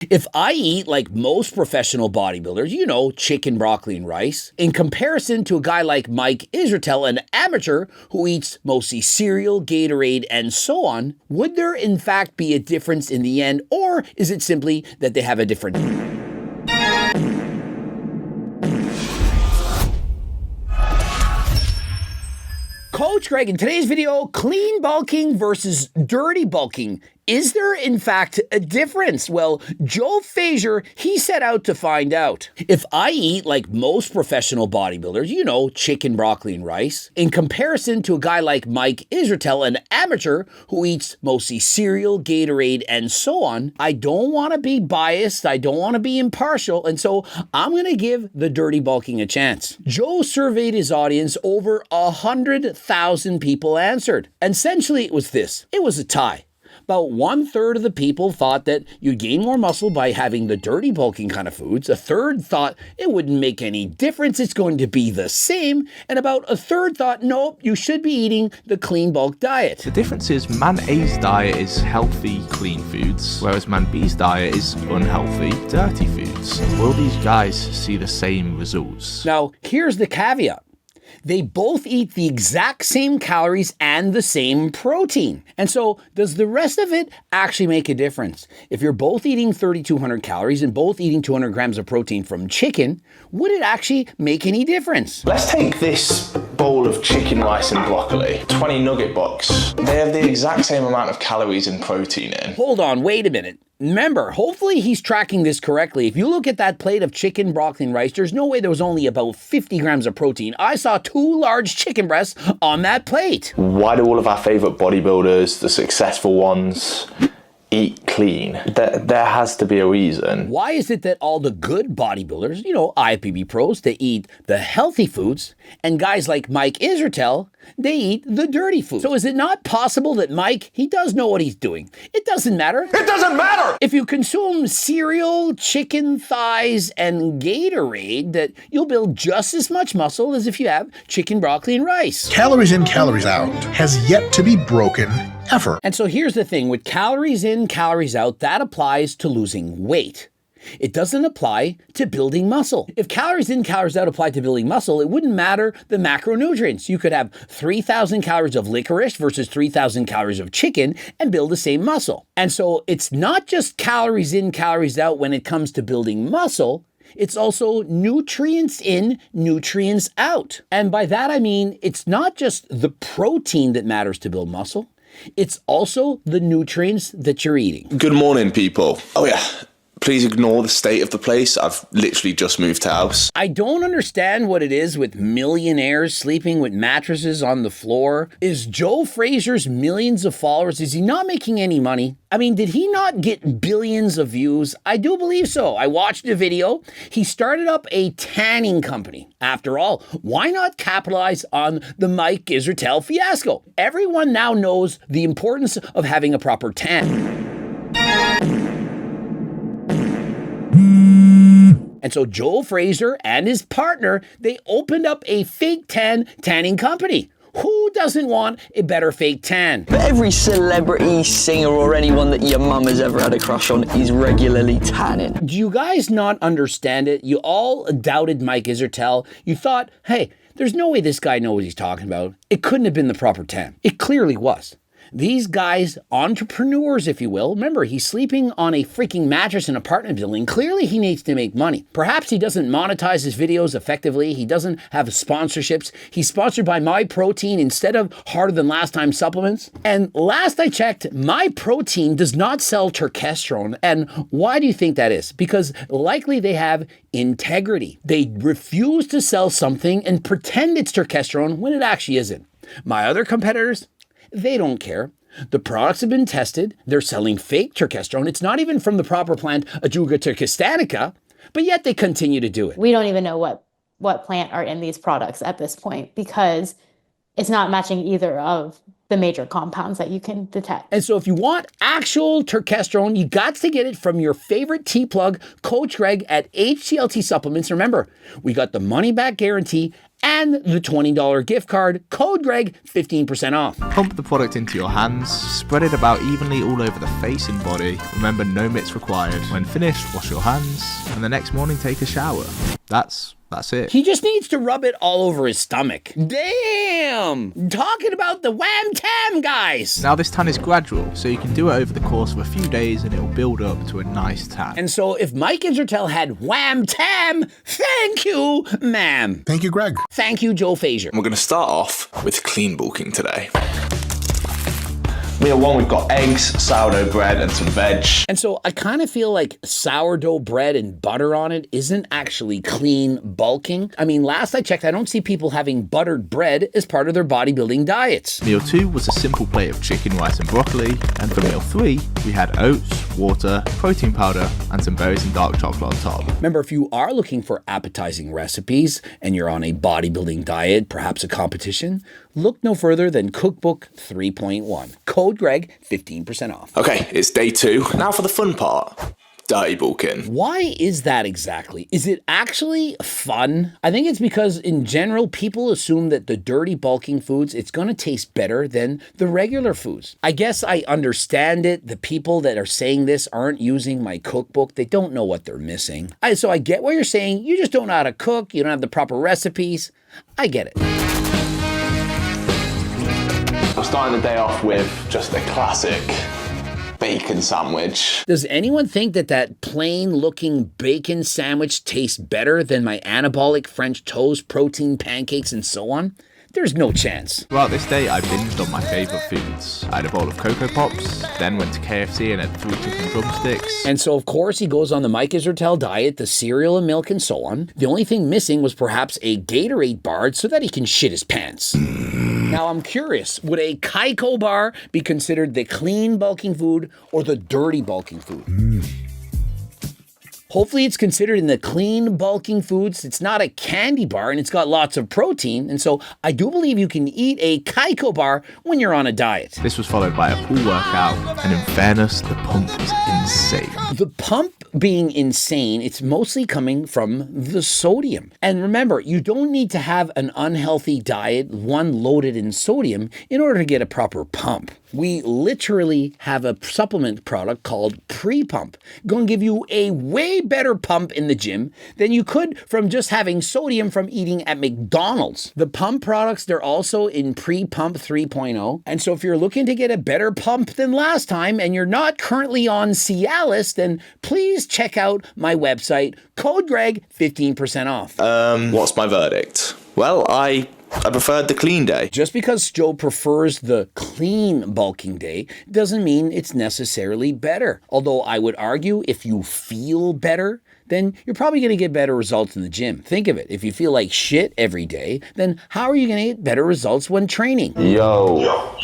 If I eat like most professional bodybuilders, you know, chicken, broccoli, and rice, in comparison to a guy like Mike Israetel, an amateur who eats mostly cereal, Gatorade, and so on, would there in fact be a difference in the end, or is it simply that they have a different... Coach Greg, in today's video, clean bulking versus dirty bulking. Is there, in fact, a difference? Well, Joe Frazier, he set out to find out. If I eat like most professional bodybuilders, you know, chicken, broccoli, and rice, in comparison to a guy like Mike Israetel, an amateur who eats mostly cereal, Gatorade, and so on, I don't want to be biased, I don't want to be impartial, and so I'm going to give the dirty bulking a chance. Joe surveyed his audience, over 100,000 people answered. And essentially, it was this. It was a tie. About 1/3 of the people thought that you gain more muscle by having the dirty bulking kind of foods. A third thought it wouldn't make any difference, it's going to be the same. And about a third thought, nope, you should be eating the clean bulk diet. The difference is man A's diet is healthy, clean foods, whereas man B's diet is unhealthy, dirty foods. Will these guys see the same results? Now, here's the caveat. They both eat the exact same calories and the same protein. And so does the rest of it actually make a difference? If you're both eating 3,200 calories and both eating 200 grams of protein from chicken, would it actually make any difference? Let's take this bowl of chicken, rice and broccoli, 20 nugget box. They have the exact same amount of calories and protein in. Hold on, wait a minute. Remember, hopefully he's tracking this correctly. If you look at that plate of chicken, broccoli, and rice, there's no way there was only about 50 grams of protein. I saw 2 large chicken breasts on that plate. Why do all of our favorite bodybuilders, the successful ones, eat clean? There has to be a reason. Why is it that all the good bodybuilders, you know, IFBB pros, they eat the healthy foods, and guys like Mike Israetel, they eat the dirty food? So is it not possible that Mike, he does know what he's doing? It doesn't matter. It doesn't matter! If you consume cereal, chicken thighs, and Gatorade, that you'll build just as much muscle as if you have chicken, broccoli, and rice. Calories in, calories out has yet to be broken ever. And so here's the thing, with calories in, calories out, that applies to losing weight. It doesn't apply to building muscle. If calories in, calories out applied to building muscle, it wouldn't matter the macronutrients. You could have 3,000 calories of licorice versus 3,000 calories of chicken and build the same muscle. And so it's not just calories in, calories out when it comes to building muscle. It's also nutrients in, nutrients out. And by that I mean, it's not just the protein that matters to build muscle. It's also the nutrients that you're eating. Good morning, people. Oh yeah, please ignore the state of the place. I've literally just moved house. I don't understand what it is with millionaires sleeping with mattresses on the floor. Is Joe Frazier's millions of followers, is he not making any money? I mean, did he not get billions of views? I do believe so. I watched a video. He started up a tanning company. After all, why not capitalize on the Mike Israetel fiasco? Everyone now knows the importance of having a proper tan. And so Joe Frazier and his partner, they opened up a fake tanning company. Who doesn't want a better fake tan? But every celebrity, singer, or anyone that your mum has ever had a crush on is regularly tanning. Do you guys not understand it? You all doubted Mike Israetel. You thought, hey, there's no way this guy knows what he's talking about. It couldn't have been the proper tan. It clearly was. These guys, entrepreneurs, if you will, remember, he's sleeping on a freaking mattress in an apartment building. Clearly, he needs to make money. Perhaps he doesn't monetize his videos effectively. He doesn't have sponsorships. He's sponsored by My Protein instead of Harder Than Last Time supplements. And last I checked, My Protein does not sell testosterone. And why do you think that is? Because likely they have integrity. They refuse to sell something and pretend it's testosterone when it actually isn't. My other competitors, they don't care. The products have been tested. They're selling fake testosterone. It's not even from the proper plant, Ajuga turkistanica, but yet they continue to do it. We don't even know what plant are in these products at this point because it's not matching either of the major compounds that you can detect. And so if you want actual testosterone, you got to get it from your favorite T-plug, Coach Greg at HTLT Supplements. Remember, we got the money back guarantee and the $20 gift card, code Greg, 15% off. Pump the product into your hands, spread it about evenly all over the face and body. Remember, no mitts required. When finished, wash your hands, and the next morning take a shower. That's it. He just needs to rub it all over his stomach. Damn! Talking about the Wham Tam, guys! Now this tan is gradual, so you can do it over the course of a few days and it will build up to a nice tan. And so if Mike Israetel had Wham Tam, thank you, ma'am. Thank you, Greg. Thank you, Joe Fazier. We're going to start off with clean bulking today. Meal one, we've got eggs, sourdough bread, and some veg. And so I kind of feel like sourdough bread and butter on it isn't actually clean bulking. I mean, last I checked, I don't see people having buttered bread as part of their bodybuilding diets. Meal 2 was a simple plate of chicken, rice and broccoli, and for meal 3, we had oats, water, protein powder, and some berries and dark chocolate on top. Remember, if you are looking for appetizing recipes and you're on a bodybuilding diet, perhaps a competition, look no further than Cookbook 3.1. Code Greg, 15% off. Okay, it's day 2. Now for the fun part. Dirty bulking. Why is that exactly? Is it actually fun? I think it's because in general, people assume that the dirty bulking foods, it's going to taste better than the regular foods. I guess I understand it. The people that are saying this aren't using my cookbook. They don't know what they're missing. So I get what you're saying. You just don't know how to cook. You don't have the proper recipes. I get it. I'm starting the day off with just a classic bacon sandwich. Does anyone think that that plain looking bacon sandwich tastes better than my anabolic French toast, protein pancakes, and so on? There's no chance. Throughout this day, I binged on my favourite foods. I had a bowl of Cocoa Pops, then went to KFC and had 3 chicken drumsticks. And so, of course, he goes on the Mike Israetel diet, the cereal and milk and so on. The only thing missing was perhaps a Gatorade bar so that he can shit his pants. Now, I'm curious, would a Kaiko bar be considered the clean bulking food or the dirty bulking food? Hopefully it's considered in the clean bulking foods. It's not a candy bar and it's got lots of protein. And so I do believe you can eat a Kaiko bar when you're on a diet. This was followed by a pool workout, and in fairness, the pump was insane. The pump being insane, it's mostly coming from the sodium. And remember, you don't need to have an unhealthy diet, one loaded in sodium, in order to get a proper pump. We literally have a supplement product called Pre-Pump. Going to give you a way better pump in the gym than you could from just having sodium from eating at McDonald's. The pump products, they're also in Pre-Pump 3.0. And so if you're looking to get a better pump than last time and you're not currently on Cialis, then please check out my website, code Greg, 15% off. What's my verdict? Well, I preferred the clean day. Just because Joe prefers the clean bulking day doesn't mean it's necessarily better. Although I would argue if you feel better, then you're probably going to get better results in the gym. Think of it. If you feel like shit every day, then how are you going to get better results when training? Yo.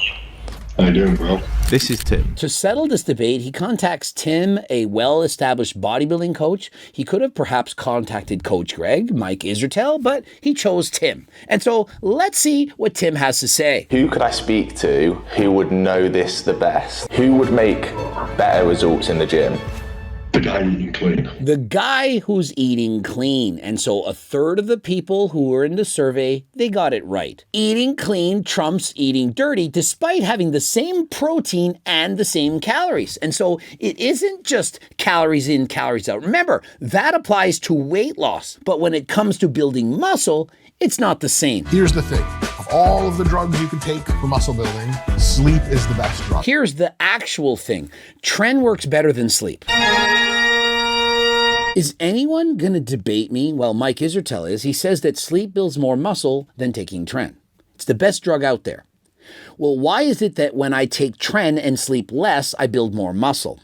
How you doing, bro? This is Tim. To settle this debate, he contacts Tim, a well-established bodybuilding coach. He could have perhaps contacted Coach Greg, Mike Israetel, but he chose Tim. And so let's see what Tim has to say. Who could I speak to who would know this the best? Who would make better results in the gym? The guy eating clean. The guy who's eating clean. And so a third of the people who were in the survey, they got it right. Eating clean trumps eating dirty despite having the same protein and the same calories. And so it isn't just calories in, calories out. Remember, that applies to weight loss. But when it comes to building muscle, it's not the same. Here's the thing. Of all of the drugs you can take for muscle building, sleep is the best drug. Here's the actual thing. Tren works better than sleep. Is anyone going to debate me? Well, Mike Israetel is. He says that sleep builds more muscle than taking Tren. It's the best drug out there. Well, why is it that when I take Tren and sleep less, I build more muscle?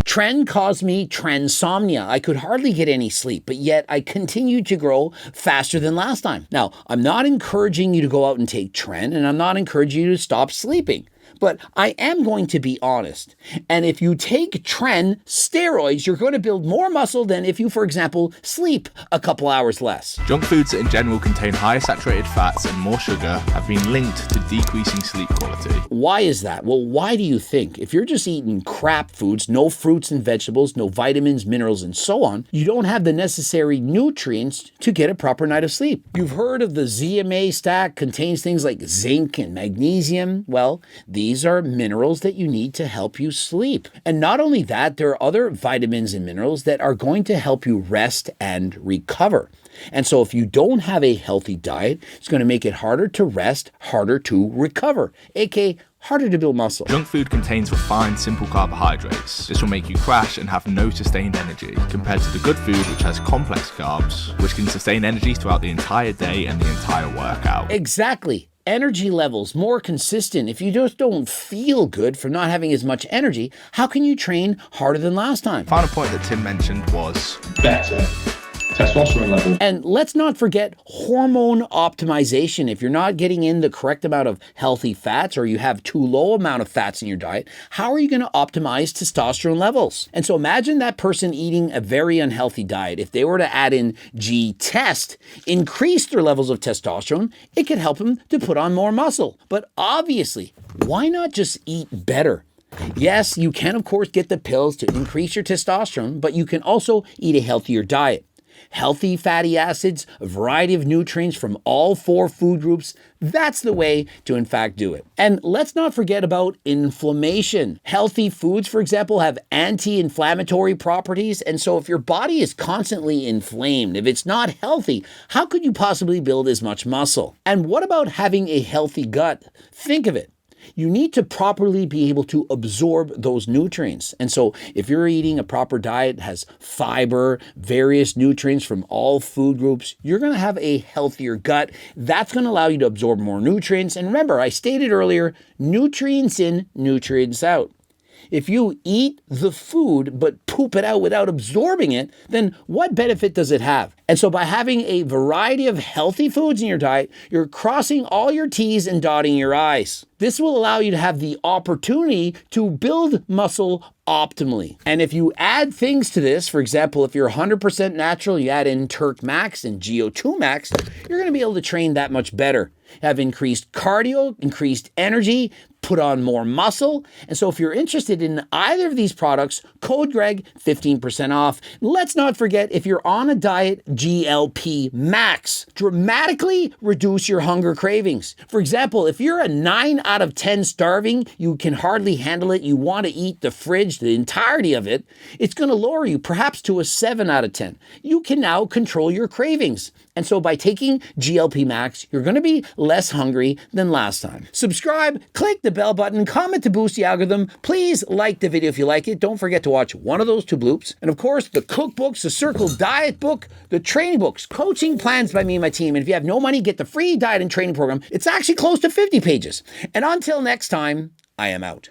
Tren caused me transomnia. I could hardly get any sleep, but yet I continued to grow faster than last time. Now, I'm not encouraging you to go out and take Tren, and I'm not encouraging you to stop sleeping. But I am going to be honest. And if you take tren steroids, you're going to build more muscle than if you, for example, sleep a couple hours less. Junk foods that in general contain higher saturated fats and more sugar have been linked to decreasing sleep quality. Why is that? Well, why do you think? If you're just eating crap foods, no fruits and vegetables, no vitamins, minerals, and so on, you don't have the necessary nutrients to get a proper night of sleep. You've heard of the ZMA stack, contains things like zinc and magnesium. Well, these are minerals that you need to help you sleep. And not only that, there are other vitamins and minerals that are going to help you rest and recover. And so if you don't have a healthy diet, it's going to make it harder to rest, harder to recover, aka harder to build muscle. Junk food contains refined, simple carbohydrates. This will make you crash and have no sustained energy, compared to the good food, which has complex carbs, which can sustain energy throughout the entire day and the entire workout. Exactly. Energy levels more consistent. If you just don't feel good from not having as much energy, how can you train harder than last time? Final point that Tim mentioned was better testosterone level. And let's not forget hormone optimization. If you're not getting in the correct amount of healthy fats, or you have too low amount of fats in your diet, how are you going to optimize testosterone levels? And so imagine that person eating a very unhealthy diet. If they were to add in G-Test, increase their levels of testosterone, it could help them to put on more muscle. But obviously, why not just eat better? Yes, you can of course get the pills to increase your testosterone, but you can also eat a healthier diet. Healthy fatty acids, a variety of nutrients from all 4 food groups, that's the way to in fact do it. And let's not forget about inflammation. Healthy foods, for example, have anti-inflammatory properties, and so if your body is constantly inflamed, if it's not healthy, how could you possibly build as much muscle? And what about having a healthy gut? Think of it. You need to properly be able to absorb those nutrients. And so if you're eating a proper diet, has fiber, various nutrients from all food groups, you're going to have a healthier gut. That's going to allow you to absorb more nutrients. And remember, I stated earlier, nutrients in, nutrients out. If you eat the food but poop it out without absorbing it, then what benefit does it have? And so by having a variety of healthy foods in your diet, you're crossing all your T's and dotting your I's. This will allow you to have the opportunity to build muscle optimally. And if you add things to this, for example, if you're 100% natural, you add in Turk Max and GO2 Max, you're going to be able to train that much better. Have increased cardio, increased energy, put on more muscle. And so if you're interested in either of these products, code Greg, 15% off. Let's not forget, if you're on a diet, GLP Max. Dramatically reduce your hunger cravings. For example, if you're a 9 out of 10 starving, you can hardly handle it, you want to eat the fridge, the entirety of it, it's going to lower you perhaps to a 7 out of 10. You can now control your cravings. And so by taking GLP Max, you're going to be less hungry than last time. Subscribe, click the bell button, comment to boost the algorithm. Please like the video if you like it. Don't forget to watch one of those 2 bloops. And of course, the cookbooks, the Circle Diet book, the training books, coaching plans by me and my team. And if you have no money, get the free diet and training program. It's actually close to 50 pages. And until next time, I am out.